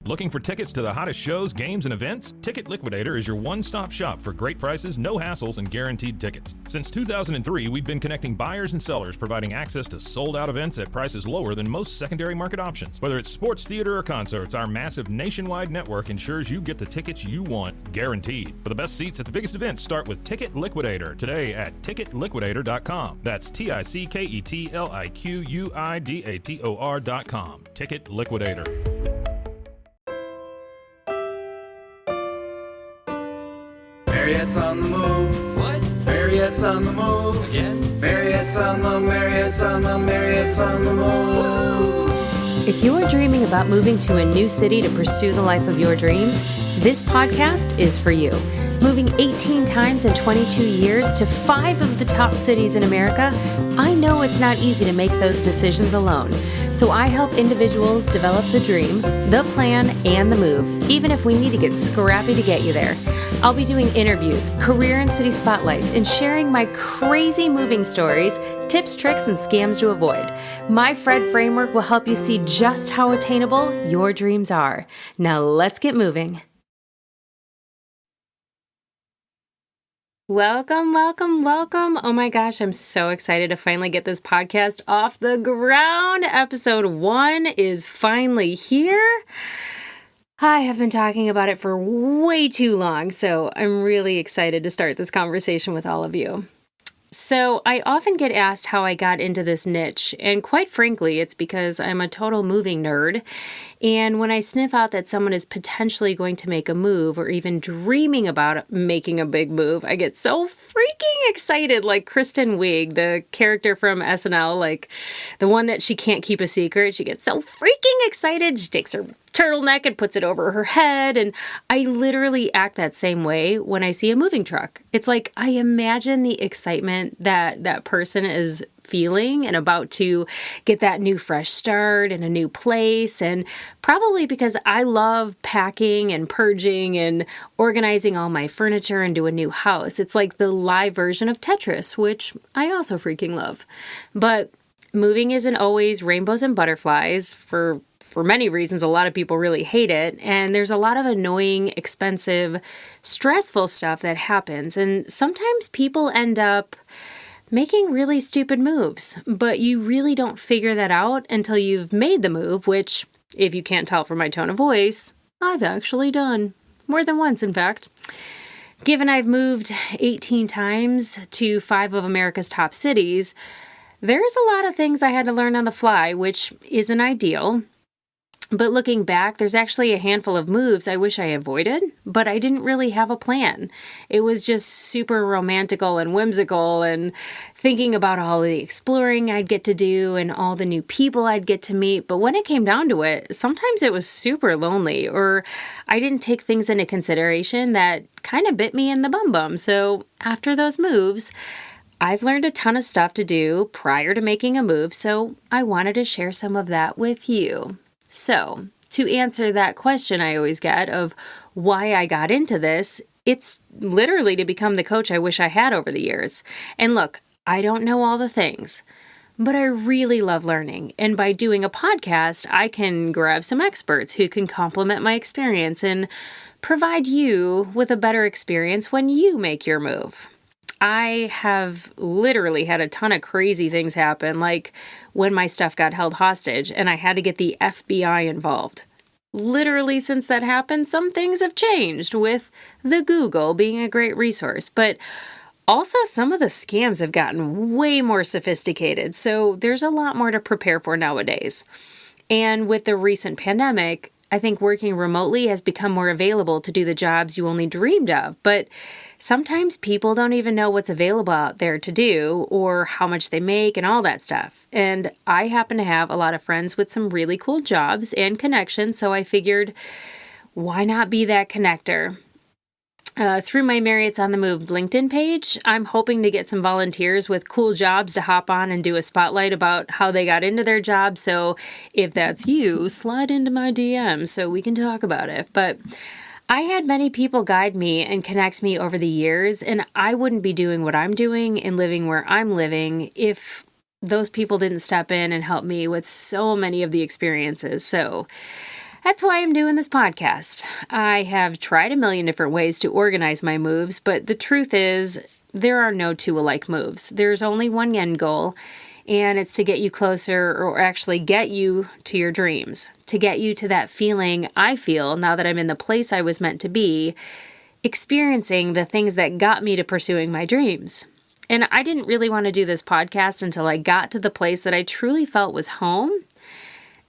Looking for tickets to the hottest shows, games, and events? Ticket Liquidator is your one-stop shop for great prices, no hassles, and guaranteed tickets. Since 2003, we've been connecting buyers and sellers, providing access to sold-out events at prices lower than most secondary market options. Whether it's sports, theater, or concerts, our massive nationwide network ensures you get the tickets you want, guaranteed. For the best seats at the biggest events, start with Ticket Liquidator today at ticketliquidator.com. That's TICKETLIQUIDATOR.com. Ticket Liquidator. Mariette's on the move. What? Mariette's on the move. Again? Mariette's on the move. If you're dreaming about moving to a new city to pursue the life of your dreams, this podcast is for you. Moving 18 times in 22 years to 5 of the top cities in America, I know it's not easy to make those decisions alone. So I help individuals develop the dream, the plan, and the move, even if we need to get scrappy to get you there. I'll be doing interviews, career and city spotlights, and sharing my crazy moving stories, tips, tricks, and scams to avoid. My Fred framework will help you see just how attainable your dreams are. Now let's get moving. Welcome, welcome, welcome. Oh my gosh, I'm so excited to finally get this podcast off the ground. Episode 1 is finally here. I have been talking about it for way too long, so I'm really excited to start this conversation with all of you. So I often get asked how I got into this niche, and quite frankly, it's because I'm a total moving nerd. And when I sniff out that someone is potentially going to make a move or even dreaming about making a big move, I get so freaking excited, like Kristen Wiig, the character from SNL, like the one that she can't keep a secret. She gets so freaking excited. She takes her turtleneck and puts it over her head, and I literally act that same way when I see a moving truck. It's like I imagine the excitement that that person is feeling and about to get that new fresh start in a new place. And probably because I love packing and purging and organizing all my furniture into a new house. It's like the live version of Tetris, which I also freaking love. But moving isn't always rainbows and butterflies. For many reasons, a lot of people really hate it. And there's a lot of annoying, expensive, stressful stuff that happens. And sometimes people end up making really stupid moves, but you really don't figure that out until you've made the move, which, if you can't tell from my tone of voice, I've actually done. More than once, in fact. Given I've moved 18 times to 5 of America's top cities, there's a lot of things I had to learn on the fly, which isn't ideal. But looking back, there's actually a handful of moves I wish I avoided, but I didn't really have a plan. It was just super romantical and whimsical and thinking about all the exploring I'd get to do and all the new people I'd get to meet. But when it came down to it, sometimes it was super lonely, or I didn't take things into consideration that kind of bit me in the bum. So after those moves, I've learned a ton of stuff to do prior to making a move, so I wanted to share some of that with you. So, to answer that question I always get of why I got into this, it's literally to become the coach I wish I had over the years. And look, I don't know all the things, but I really love learning. And by doing a podcast, I can grab some experts who can complement my experience and provide you with a better experience when you make your move. I have literally had a ton of crazy things happen, like when my stuff got held hostage and I had to get the FBI involved. Literally, since that happened, some things have changed, with the Google being a great resource. But also, some of the scams have gotten way more sophisticated, so there's a lot more to prepare for nowadays. And with the recent pandemic, I think working remotely has become more available to do the jobs you only dreamed of, but sometimes people don't even know what's available out there to do or how much they make and all that stuff. And I happen to have a lot of friends with some really cool jobs and connections, so I figured, why not be that connector? Through my Mariette's on the Move LinkedIn page, I'm hoping to get some volunteers with cool jobs to hop on and do a spotlight about how they got into their job. So if that's you, slide into my DM so we can talk about it. But I had many people guide me and connect me over the years, and I wouldn't be doing what I'm doing and living where I'm living if those people didn't step in and help me with so many of the experiences. So That's why I'm doing this podcast. I have tried a million different ways to organize my moves, but the truth is, there are no two alike moves. There's only one end goal, and it's to get you closer, or actually get you to your dreams, to get you to that feeling I feel now that I'm in the place I was meant to be, experiencing the things that got me to pursuing my dreams. And I didn't really want to do this podcast until I got to the place that I truly felt was home.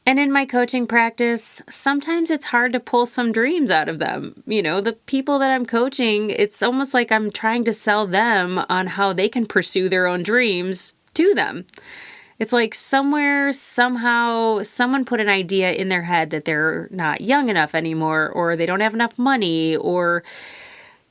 And in my coaching practice, sometimes it's hard to pull some dreams out of them. You know, the people that I'm coaching, it's almost like I'm trying to sell them on how they can pursue their own dreams to them. It's like somewhere, somehow, someone put an idea in their head that they're not young enough anymore, or they don't have enough money, or,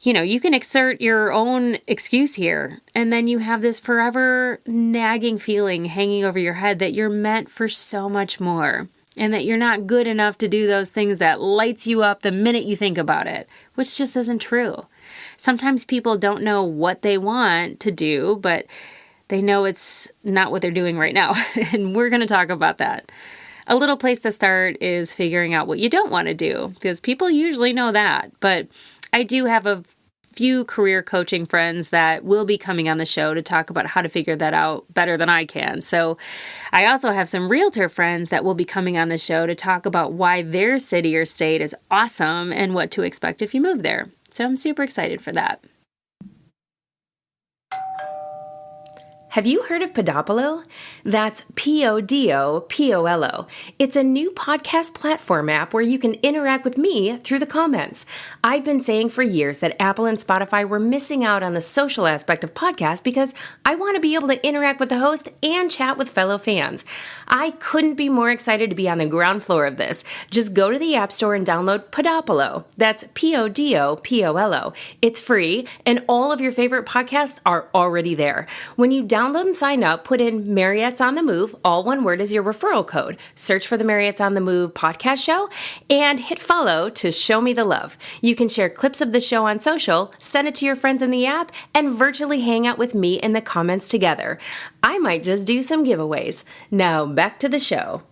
you know, you can exert your own excuse here. And then you have this forever nagging feeling hanging over your head that you're meant for so much more, and that you're not good enough to do those things that lights you up the minute you think about it, which just isn't true. Sometimes people don't know what they want to do, but they know it's not what they're doing right now. And we're going to talk about that. A little place to start is figuring out what you don't want to do, because people usually know that. But I do have a few career coaching friends that will be coming on the show to talk about how to figure that out better than I can. So I also have some realtor friends that will be coming on the show to talk about why their city or state is awesome and what to expect if you move there. So I'm super excited for that. Have you heard of Podopolo? That's Podopolo. It's a new podcast platform app where you can interact with me through the comments. I've been saying for years that Apple and Spotify were missing out on the social aspect of podcasts because I want to be able to interact with the host and chat with fellow fans. I couldn't be more excited to be on the ground floor of this. Just go to the App Store and download Podopolo. That's Podopolo. It's free, and all of your favorite podcasts are already there. When you download and sign up, put in Mariette's on the Move, all one word, as your referral code. Search for the Mariette's on the Move podcast show and hit follow to show me the love. You can share clips of the show on social, send it to your friends in the app, and virtually hang out with me in the comments together. I might just do some giveaways. Now back to the show.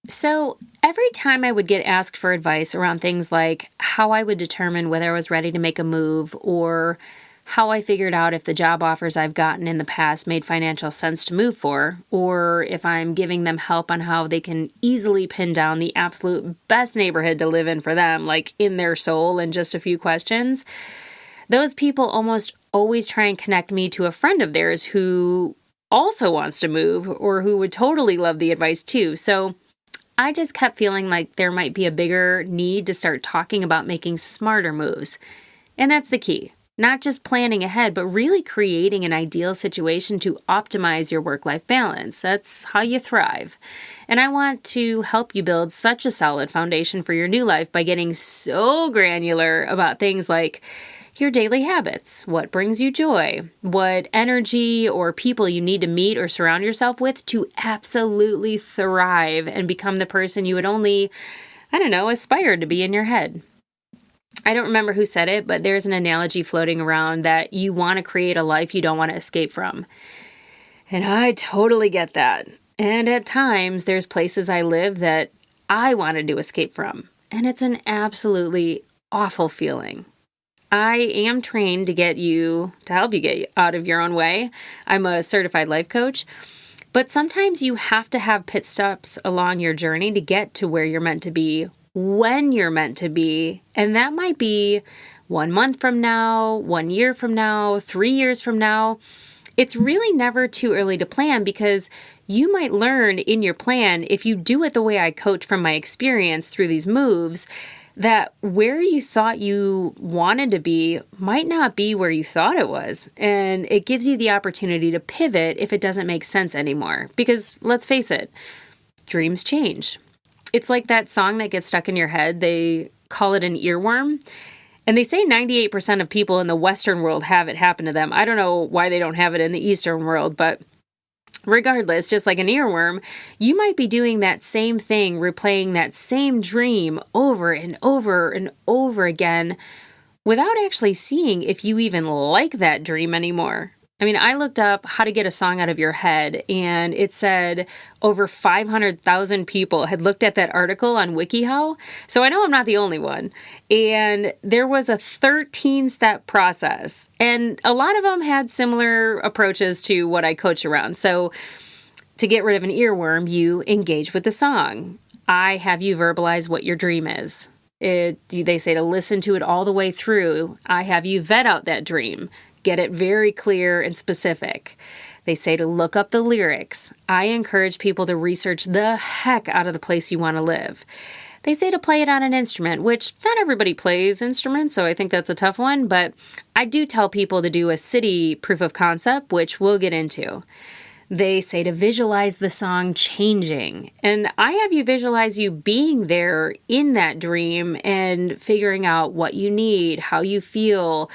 So every time I would get asked for advice around things like how I would determine whether I was ready to make a move, or how I figured out if the job offers I've gotten in the past made financial sense to move for, or if I'm giving them help on how they can easily pin down the absolute best neighborhood to live in for them, like in their soul, in just a few questions, those people almost always try and connect me to a friend of theirs who also wants to move, or who would totally love the advice too. So I just kept feeling like there might be a bigger need to start talking about making smarter moves. And that's the key. Not just planning ahead, but really creating an ideal situation to optimize your work-life balance. That's how you thrive. And I want to help you build such a solid foundation for your new life by getting so granular about things like your daily habits, what brings you joy, what energy or people you need to meet or surround yourself with to absolutely thrive and become the person you would only, aspire to be in your head. I don't remember who said it, but there's an analogy floating around that you want to create a life you don't want to escape from. And I totally get that. And at times, there's places I live that I wanted to escape from. And it's an absolutely awful feeling. I am trained to help you get out of your own way. I'm a certified life coach. But sometimes you have to have pit stops along your journey to get to where you're meant to be, when you're meant to be. And that might be 1 month from now, 1 year from now, 3 years from now. It's really never too early to plan, because you might learn in your plan, if you do it the way I coach from my experience through these moves, that where you thought you wanted to be might not be where you thought it was. And it gives you the opportunity to pivot if it doesn't make sense anymore. Because let's face it, dreams change. It's like that song that gets stuck in your head. They call it an earworm. And they say 98% of people in the Western world have it happen to them. I don't know why they don't have it in the Eastern world, but regardless, just like an earworm, you might be doing that same thing, replaying that same dream over and over and over again without actually seeing if you even like that dream anymore. I mean, I looked up how to get a song out of your head, and it said over 500,000 people had looked at that article on WikiHow. So I know I'm not the only one. And there was a 13-step process, and a lot of them had similar approaches to what I coach around. So to get rid of an earworm, you engage with the song. I have you verbalize what your dream is. They say to listen to it all the way through. I have you vet out that dream. Get it very clear and specific. They say to look up the lyrics. I encourage people to research the heck out of the place you want to live. They say to play it on an instrument, which not everybody plays instruments, so I think that's a tough one, but I do tell people to do a city proof of concept, which we'll get into. They say to visualize the song changing, and I have you visualize you being there in that dream and figuring out what you need, how you feel.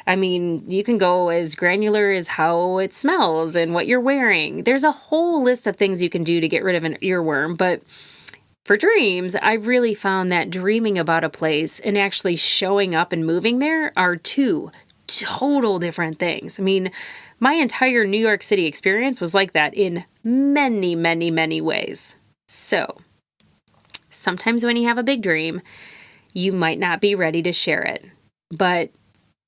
I mean, you can go as granular as how it smells and what you're wearing. There's a whole list of things you can do to get rid of an earworm, but for dreams, I've really found that dreaming about a place and actually showing up and moving there are two total different things. I mean, my entire New York City experience was like that in many, many, many ways. So, sometimes when you have a big dream, you might not be ready to share it. But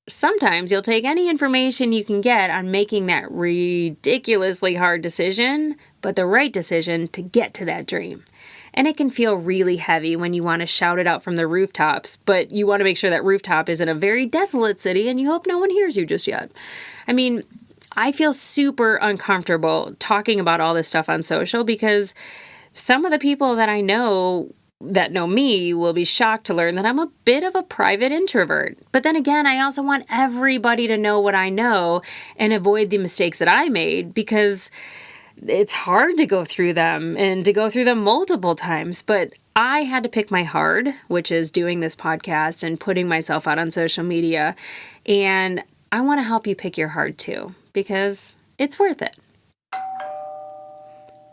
sometimes you'll take any information you can get on making that ridiculously hard decision, but the right decision to get to that dream. And it can feel really heavy when you want to shout it out from the rooftops, but you want to make sure that rooftop is in a very desolate city and you hope no one hears you just yet. I mean, I feel super uncomfortable talking about all this stuff on social because some of the people that I know that know me will be shocked to learn that I'm a bit of a private introvert. But then again, I also want everybody to know what I know and avoid the mistakes that I made because it's hard to go through them and to go through them multiple times. But I had to pick my hard, which is doing this podcast and putting myself out on social media. And I want to help you pick your hard too, because it's worth it.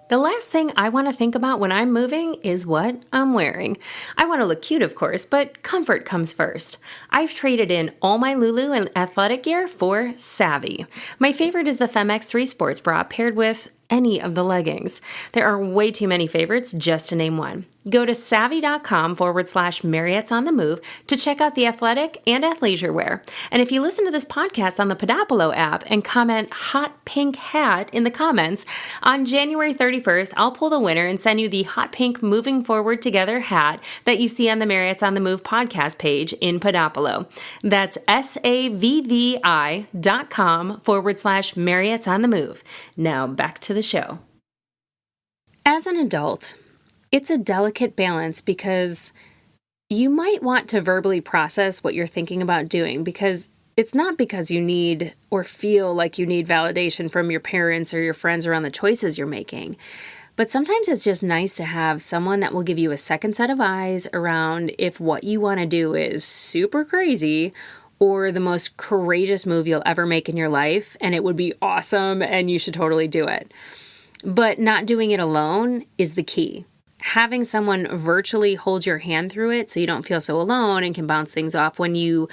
The last thing I want to think about when I'm moving is what I'm wearing. I want to look cute, of course, but comfort comes first. I've traded in all my Lulu and athletic gear for Savvy. My favorite is the Femex 3 sports bra paired with any of the leggings. There are way too many favorites just to name one. Go to savvy.com/Mariette's on the move to check out the athletic and athleisure wear. And if you listen to this podcast on the Podopolo app and comment hot pink hat in the comments, on January 31st, I'll pull the winner and send you the hot pink Moving Forward Together hat that you see on the Mariette's on the Move podcast page in Podopolo. That's savvi.com/Mariette's on the move. Now back to the show. As an adult, it's a delicate balance because you might want to verbally process what you're thinking about doing because it's not because you need or feel like you need validation from your parents or your friends around the choices you're making. But sometimes it's just nice to have someone that will give you a second set of eyes around if what you want to do is super crazy or the most courageous move you'll ever make in your life, and it would be awesome and you should totally do it. But not doing it alone is the key. Having someone virtually hold your hand through it so you don't feel so alone and can bounce things off when you,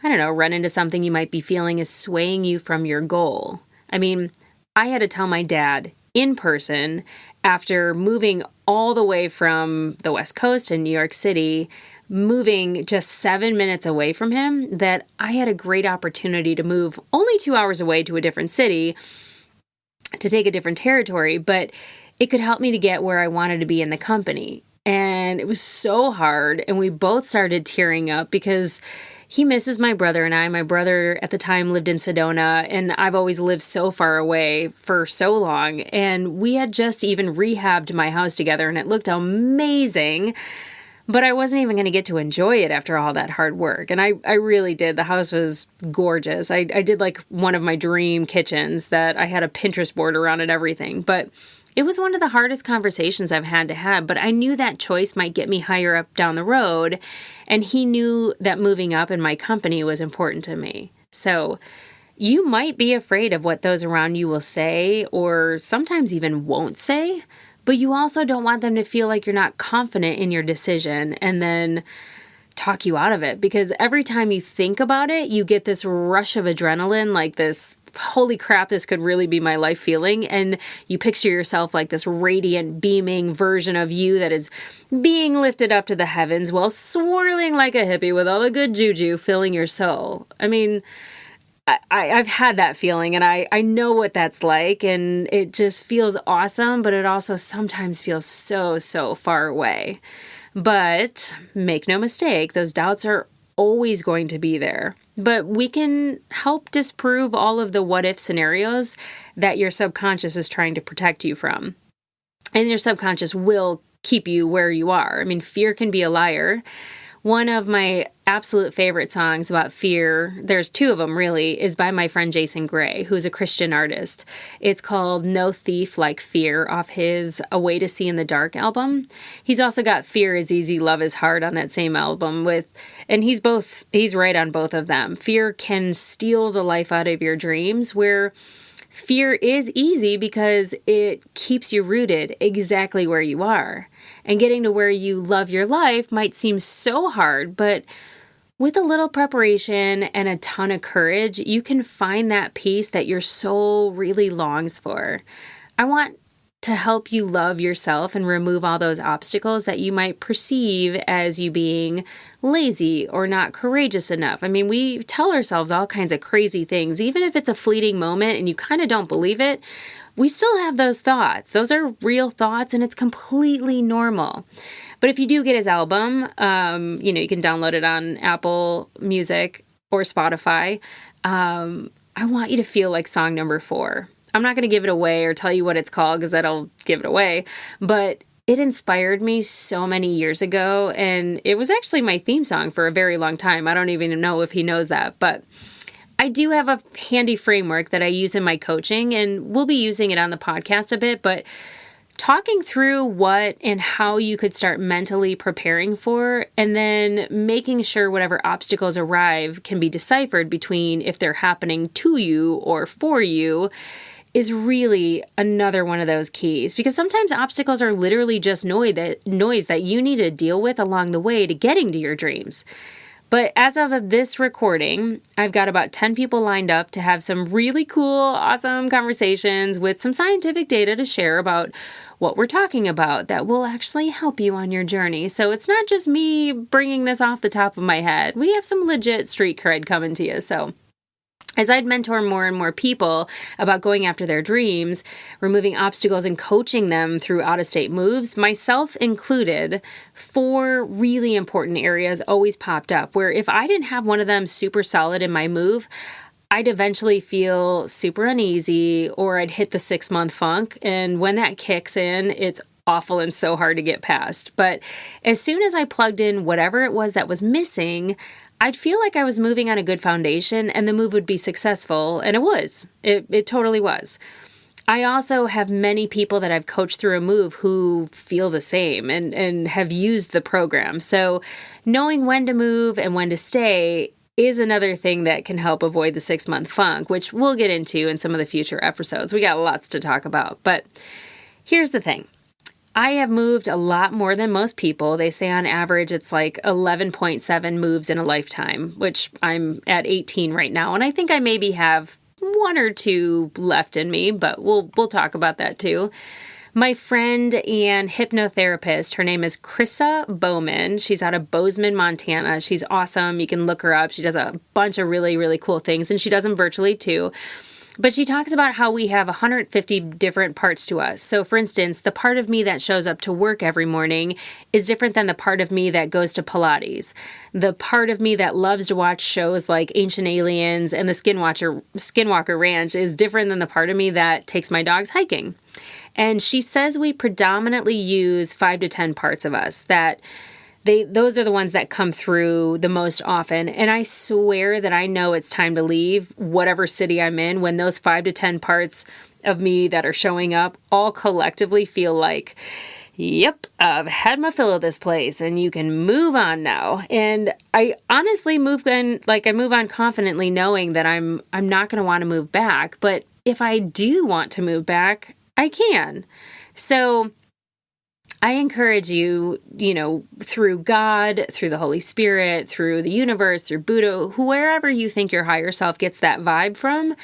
run into something you might be feeling is swaying you from your goal. I mean, I had to tell my dad in person after moving all the way from the West Coast to New York City, moving just 7 minutes away from him, that I had a great opportunity to move only 2 hours away to a different city to take a different territory, but it could help me to get where I wanted to be in the company. And it was so hard, and we both started tearing up because he misses my brother and I. My brother at the time lived in Sedona, and I've always lived so far away for so long. And we had just even rehabbed my house together, and it looked amazing. But I wasn't even going to get to enjoy it after all that hard work. And I really did. The house was gorgeous. I did like one of my dream kitchens that I had a Pinterest board around and everything. But it was one of the hardest conversations I've had to have. But I knew that choice might get me higher up down the road. And he knew that moving up in my company was important to me. So you might be afraid of what those around you will say or sometimes even won't say. But you also don't want them to feel like you're not confident in your decision and then talk you out of it, because every time you think about it, you get this rush of adrenaline, like this, holy crap, this could really be my life feeling. And you picture yourself like this radiant, beaming version of you that is being lifted up to the heavens while swirling like a hippie with all the good juju filling your soul. I mean, I've had that feeling, and I know what that's like, and it just feels awesome, but it also sometimes feels so, so far away. But make no mistake, those doubts are always going to be there. But we can help disprove all of the what-if scenarios that your subconscious is trying to protect you from. And your subconscious will keep you where you are. I mean, fear can be a liar. One of my absolute favorite songs about fear, there's two of them really, is by my friend Jason Gray, who's a Christian artist. It's called No Thief Like Fear off his A Way to See in the Dark album. He's also got Fear is Easy, Love is Hard on that same album and he's right on both of them. Fear can steal the life out of your dreams, where fear is easy because it keeps you rooted exactly where you are. And getting to where you love your life might seem so hard, but with a little preparation and a ton of courage, you can find that peace that your soul really longs for. I want to help you love yourself and remove all those obstacles that you might perceive as you being lazy or not courageous enough. I mean, we tell ourselves all kinds of crazy things, even if it's a fleeting moment and you kind of don't believe it. We still have those thoughts. Those are real thoughts, and it's completely normal. But if you do get his album, you can download it on Apple Music or Spotify. I want you to feel like song number 4. I'm not going to give it away or tell you what it's called because that'll give it away. But it inspired me so many years ago, and it was actually my theme song for a very long time. I don't even know if he knows that, but I do have a handy framework that I use in my coaching, and we'll be using it on the podcast a bit, but talking through what and how you could start mentally preparing for, and then making sure whatever obstacles arrive can be deciphered between if they're happening to you or for you, is really another one of those keys. Because sometimes obstacles are literally just noise that you need to deal with along the way to getting to your dreams. But as of this recording, I've got about 10 people lined up to have some really cool, awesome conversations with some scientific data to share about what we're talking about that will actually help you on your journey. So it's not just me bringing this off the top of my head. We have some legit street cred coming to you. So as I'd mentor more and more people about going after their dreams, removing obstacles and coaching them through out-of-state moves, myself included, 4 really important areas always popped up where if I didn't have one of them super solid in my move, I'd eventually feel super uneasy or I'd hit the 6-month funk. And when that kicks in, it's awful and so hard to get past. But as soon as I plugged in whatever it was that was missing, I'd feel like I was moving on a good foundation and the move would be successful, and it was. It totally was. I also have many people that I've coached through a move who feel the same and have used the program. So knowing when to move and when to stay is another thing that can help avoid the 6-month funk, which we'll get into in some of the future episodes. We got lots to talk about. But here's the thing. I have moved a lot more than most people. They say on average it's like 11.7 moves in a lifetime, which I'm at 18 right now. And I think I maybe have 1 or 2 left in me, but we'll talk about that too. My friend and hypnotherapist, her name is Krissa Bowman. She's out of Bozeman, Montana. She's awesome. You can look her up. She does a bunch of really, really cool things, and she does them virtually too. But she talks about how we have 150 different parts to us. So for instance, the part of me that shows up to work every morning is different than the part of me that goes to Pilates. The part of me that loves to watch shows like Ancient Aliens and the Skinwalker Ranch is different than the part of me that takes my dogs hiking. And she says we predominantly use 5 to 10 parts of us that those are the ones that come through the most often. And I swear that I know it's time to leave whatever city I'm in when those 5 to 10 parts of me that are showing up all collectively feel like, yep, I've had my fill of this place and you can move on now. And I honestly move on confidently knowing that I'm not going to want to move back. But if I do want to move back, I can. So I encourage you, through God, through the Holy Spirit, through the universe, through Buddha, wherever you think your higher self gets that vibe from.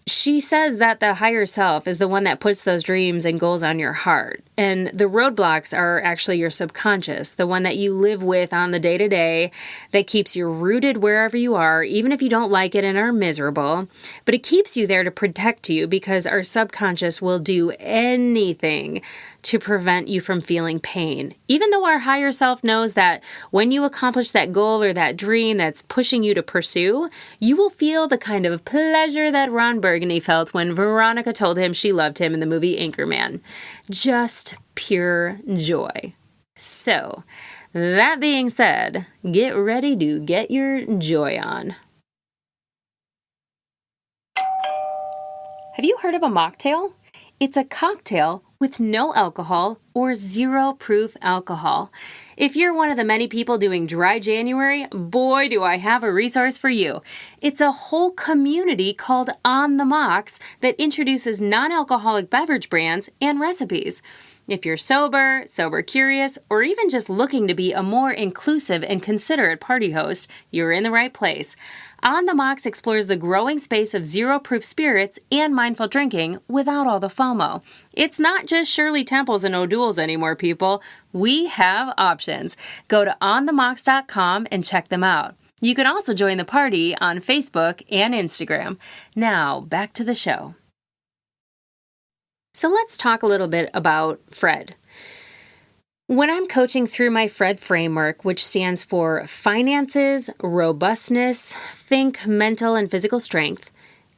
She says that the higher self is the one that puts those dreams and goals on your heart. And the roadblocks are actually your subconscious, the one that you live with on the day-to-day that keeps you rooted wherever you are, even if you don't like it and are miserable. But it keeps you there to protect you because our subconscious will do anything to prevent you from feeling pain. Even though our higher self knows that when you accomplish that goal or that dream that's pushing you to pursue, you will feel the kind of pleasure that Ron Burgundy felt when Veronica told him she loved him in the movie Anchorman. Just pure joy. So, that being said, get ready to get your joy on. Have you heard of a mocktail? It's a cocktail with no alcohol or 0 proof alcohol. If you're one of the many people doing dry January, boy, do I have a resource for you. It's a whole community called On the Mocks that introduces non-alcoholic beverage brands and recipes. If you're sober curious, or even just looking to be a more inclusive and considerate party host, you're in the right place. On the Mocks explores the growing space of 0 proof spirits and mindful drinking without all the FOMO. It's not just Shirley Temples and O'Douls anymore, people. We have options. Go to onthemocks.com and check them out. You can also join the party on Facebook and Instagram. Now, back to the show. So let's talk a little bit about Fred. When I'm coaching through my Fred framework, which stands for finances, robustness, think mental and physical strength,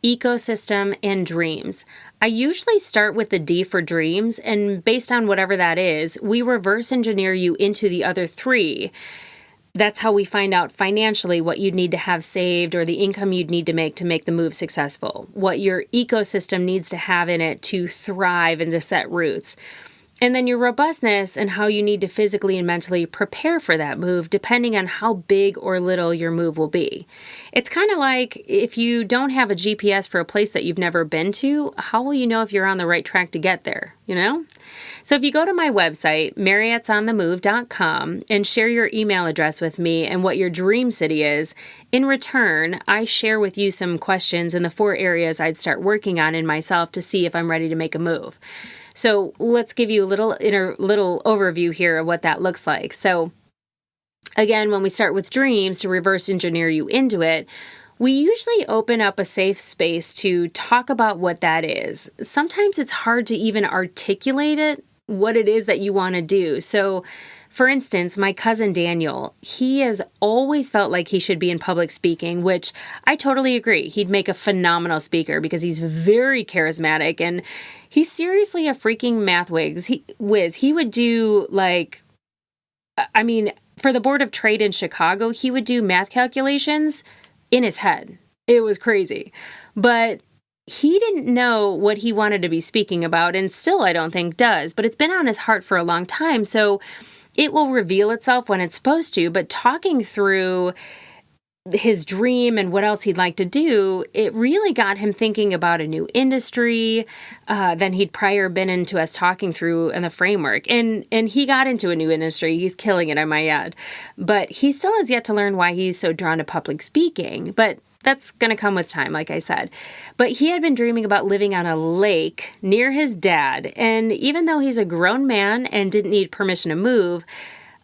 ecosystem, and dreams, I usually start with the D for dreams, and based on whatever that is, we reverse engineer you into the other 3. That's how we find out financially what you'd need to have saved or the income you'd need to make the move successful, what your ecosystem needs to have in it to thrive and to set roots. And then your robustness and how you need to physically and mentally prepare for that move depending on how big or little your move will be. It's kind of like if you don't have a GPS for a place that you've never been to, how will you know if you're on the right track to get there, So if you go to my website, mariette'sonthemove.com, and share your email address with me and what your dream city is, in return, I share with you some questions in the 4 areas I'd start working on in myself to see if I'm ready to make a move. So let's give you a little overview here of what that looks like. So again, when we start with dreams to reverse engineer you into it, we usually open up a safe space to talk about what that is. Sometimes it's hard to even articulate it, what it is that you want to do. So for instance, my cousin Daniel, he has always felt like he should be in public speaking, which I totally agree. He'd make a phenomenal speaker because he's very charismatic and he's seriously a freaking math whiz. He would do for the Board of Trade in Chicago, he would do math calculations in his head. It was crazy. But he didn't know what he wanted to be speaking about, and still I don't think does, but it's been on his heart for a long time. So it will reveal itself when it's supposed to, but talking through his dream and what else he'd like to do, it really got him thinking about a new industry than he'd prior been into us talking through in the framework. And he got into a new industry. He's killing it, I might add. But he still has yet to learn why he's so drawn to public speaking. But that's going to come with time, like I said. But he had been dreaming about living on a lake near his dad. And even though he's a grown man and didn't need permission to move,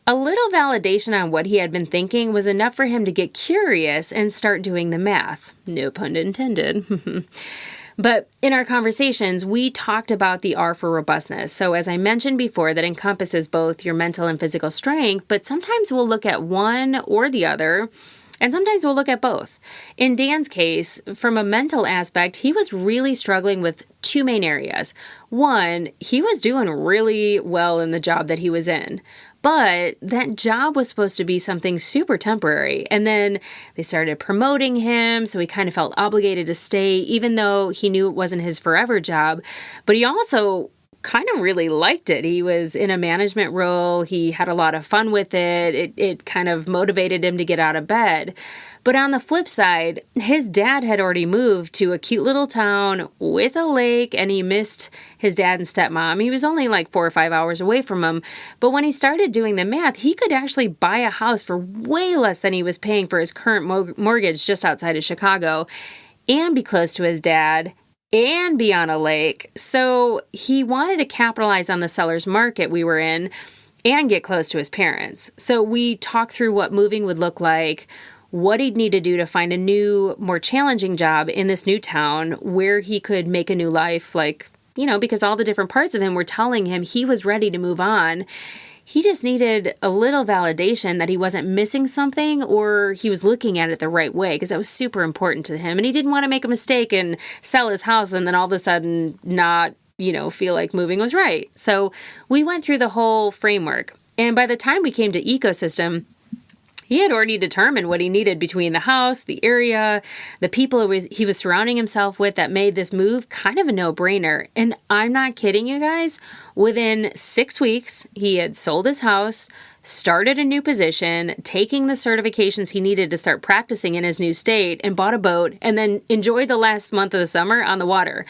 a little validation on what he had been thinking was enough for him to get curious and start doing the math. No pun intended. But in our conversations, we talked about the R for robustness. So as I mentioned before, that encompasses both your mental and physical strength, but sometimes we'll look at one or the other, and sometimes we'll look at both. In Dan's case, from a mental aspect, he was really struggling with 2 main areas. One, he was doing really well in the job that he was in. But that job was supposed to be something super temporary. And then they started promoting him, so he kind of felt obligated to stay, even though he knew it wasn't his forever job. But he also kind of really liked it. He was in a management role. He had a lot of fun with it. It kind of motivated him to get out of bed. But on the flip side, his dad had already moved to a cute little town with a lake, and he missed his dad and stepmom. He was only like 4 or 5 hours away from them. But when he started doing the math, he could actually buy a house for way less than he was paying for his current mortgage just outside of Chicago, and be close to his dad, and be on a lake. So he wanted to capitalize on the seller's market we were in and get close to his parents. So we talked through what moving would look like, what he'd need to do to find a new, more challenging job in this new town where he could make a new life, because all the different parts of him were telling him he was ready to move on. He just needed a little validation that he wasn't missing something or he was looking at it the right way, because that was super important to him. And he didn't want to make a mistake and sell his house and then all of a sudden not, feel like moving was right. So we went through the whole framework. And by the time we came to ecosystem, he had already determined what he needed between the house, the area, the people he was surrounding himself with that made this move kind of a no-brainer. And I'm not kidding you guys. Within 6 weeks, he had sold his house, started a new position, taking the certifications he needed to start practicing in his new state, and bought a boat, and then enjoyed the last month of the summer on the water.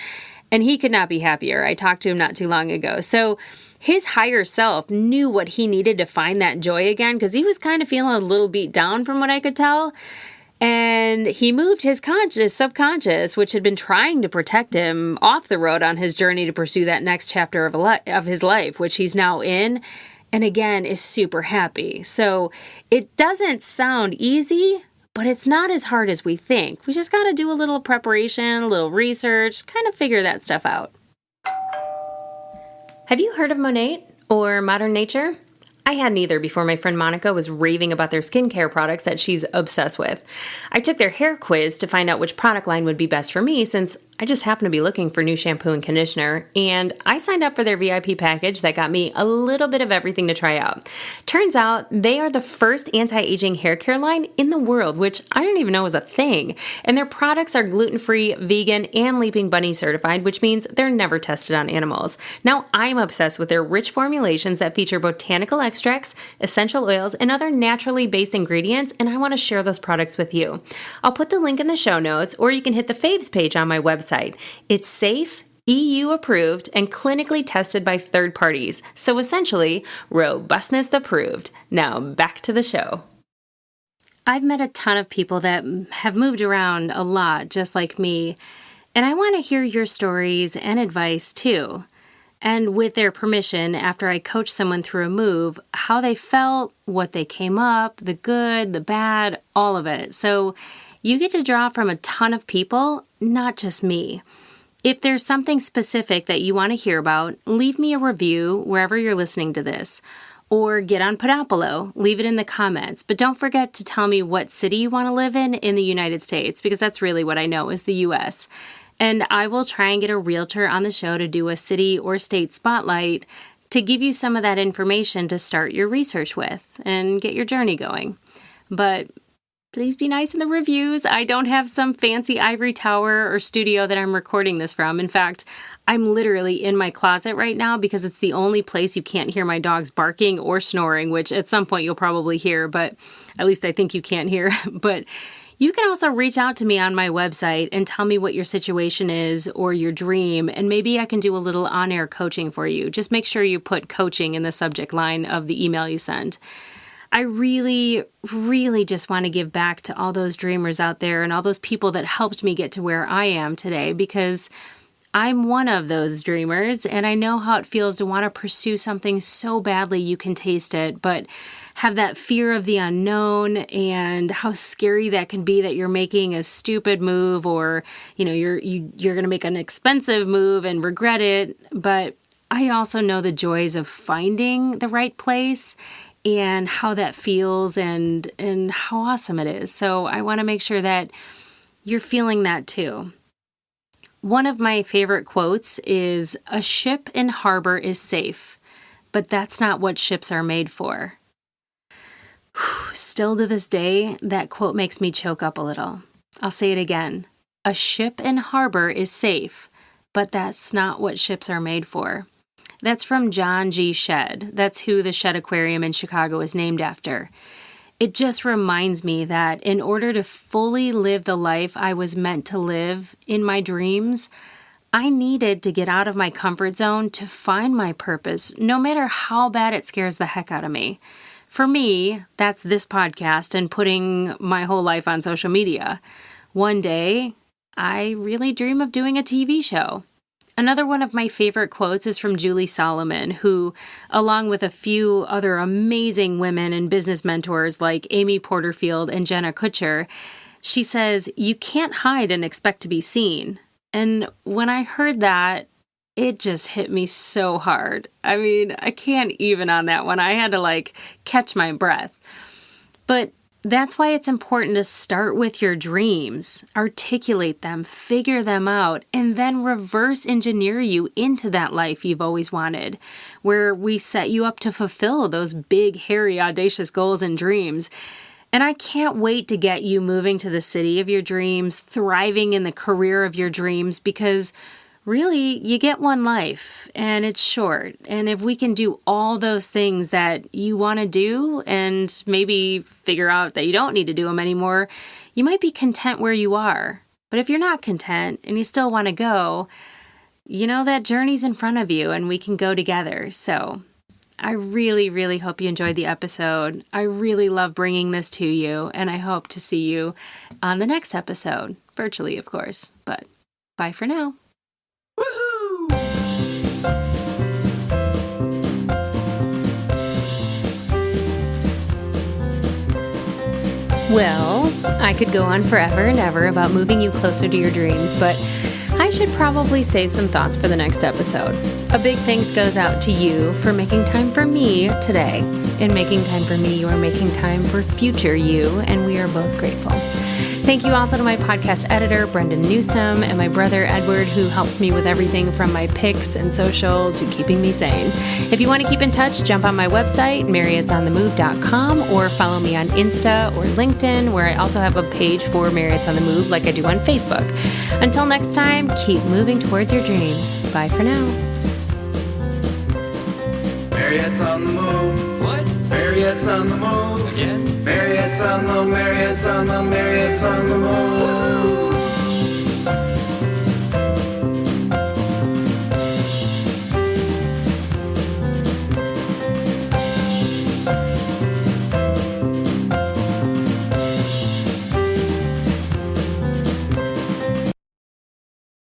And he could not be happier. I talked to him not too long ago. So his higher self knew what he needed to find that joy again, because he was kind of feeling a little beat down from what I could tell. And he moved his subconscious, which had been trying to protect him, off the road on his journey to pursue that next chapter of his life, which he's now in, and again is super happy. So it doesn't sound easy, but it's not as hard as we think. We just got to do a little preparation, a little research, kind of figure that stuff out. Have you heard of Monat or Modern Nature? I hadn't either before my friend Monica was raving about their skincare products that she's obsessed with. I took their hair quiz to find out which product line would be best for me, since I just happen to be looking for new shampoo and conditioner, and I signed up for their VIP package that got me a little bit of everything to try out. Turns out they are the first anti-aging hair care line in the world, which I didn't even know was a thing. And their products are gluten-free, vegan, and Leaping Bunny certified, which means they're never tested on animals. Now I'm obsessed with their rich formulations that feature botanical extracts, essential oils, and other naturally based ingredients, and I want to share those products with you. I'll put the link in the show notes, or you can hit the faves page on my website. It's safe, EU approved, and clinically tested by third parties. So essentially, robustness approved. Now back to the show. I've met a ton of people that have moved around a lot, just like me, and I want to hear your stories and advice too. And with their permission, after I coach someone through a move, how they felt, what they came up, the good, the bad, all of it. So you get to draw from a ton of people, not just me. If there's something specific that you want to hear about, leave me a review wherever you're listening to this. Or get on Podopolo, leave it in the comments. But don't forget to tell me what city you want to live in the United States, because that's really what I know is the U.S. And I will try and get a realtor on the show to do a city or state spotlight to give you some of that information to start your research with and get your journey going. But please be nice in the reviews. I don't have some fancy ivory tower or studio that I'm recording this from. In fact, I'm literally in my closet right now because it's the only place you can't hear my dogs barking or snoring, which at some point you'll probably hear, but at least I think you can't hear. But you can also reach out to me on my website and tell me what your situation is or your dream, and maybe I can do a little on-air coaching for you. Just make sure you put coaching in the subject line of the email you send. I really, really just want to give back to all those dreamers out there and all those people that helped me get to where I am today, because I'm one of those dreamers, and I know how it feels to want to pursue something so badly you can taste it, but have that fear of the unknown and how scary that can be, that you're making a stupid move, or you're going to make an expensive move and regret it. But I also know the joys of finding the right place and how that feels and how awesome it is. So I want to make sure that you're feeling that too. One of my favorite quotes is, "A ship in harbor is safe, but that's not what ships are made for." Still to this day, that quote makes me choke up a little. I'll say it again. A ship in harbor is safe, but that's not what ships are made for. That's from John G. Shedd. That's who the Shedd Aquarium in Chicago is named after. It just reminds me that in order to fully live the life I was meant to live in my dreams, I needed to get out of my comfort zone to find my purpose, no matter how bad it scares the heck out of me. For me, that's this podcast and putting my whole life on social media. One day, I really dream of doing a TV show. Another one of my favorite quotes is from Julie Solomon, who, along with a few other amazing women and business mentors like Amy Porterfield and Jenna Kutcher, she says, "You can't hide and expect to be seen." And when I heard that, it just hit me so hard. I mean, I can't even on that one. I had to catch my breath. But that's why it's important to start with your dreams, articulate them, figure them out, and then reverse engineer you into that life you've always wanted, where we set you up to fulfill those big, hairy, audacious goals and dreams. And I can't wait to get you moving to the city of your dreams, thriving in the career of your dreams, because really, you get one life, and it's short. And if we can do all those things that you want to do and maybe figure out that you don't need to do them anymore, you might be content where you are. But if you're not content and you still want to go, that journey's in front of you and we can go together. So I really, really hope you enjoyed the episode. I really love bringing this to you, and I hope to see you on the next episode, virtually, of course. But bye for now. Well, I could go on forever and ever about moving you closer to your dreams, but I should probably save some thoughts for the next episode. A big thanks goes out to you for making time for me today. In making time for me, you are making time for future you, and we are both grateful. Thank you also to my podcast editor, Brendan Newsom, and my brother, Edward, who helps me with everything from my pics and social to keeping me sane. If you want to keep in touch, jump on my website, mariette'sonthemove.com, or follow me on Insta or LinkedIn, where I also have a page for Mariette's on the Move like I do on Facebook. Until next time, keep moving towards your dreams. Bye for now. Mariette's on the move. What? Mariette's on the move. Again? Mariette's on the move.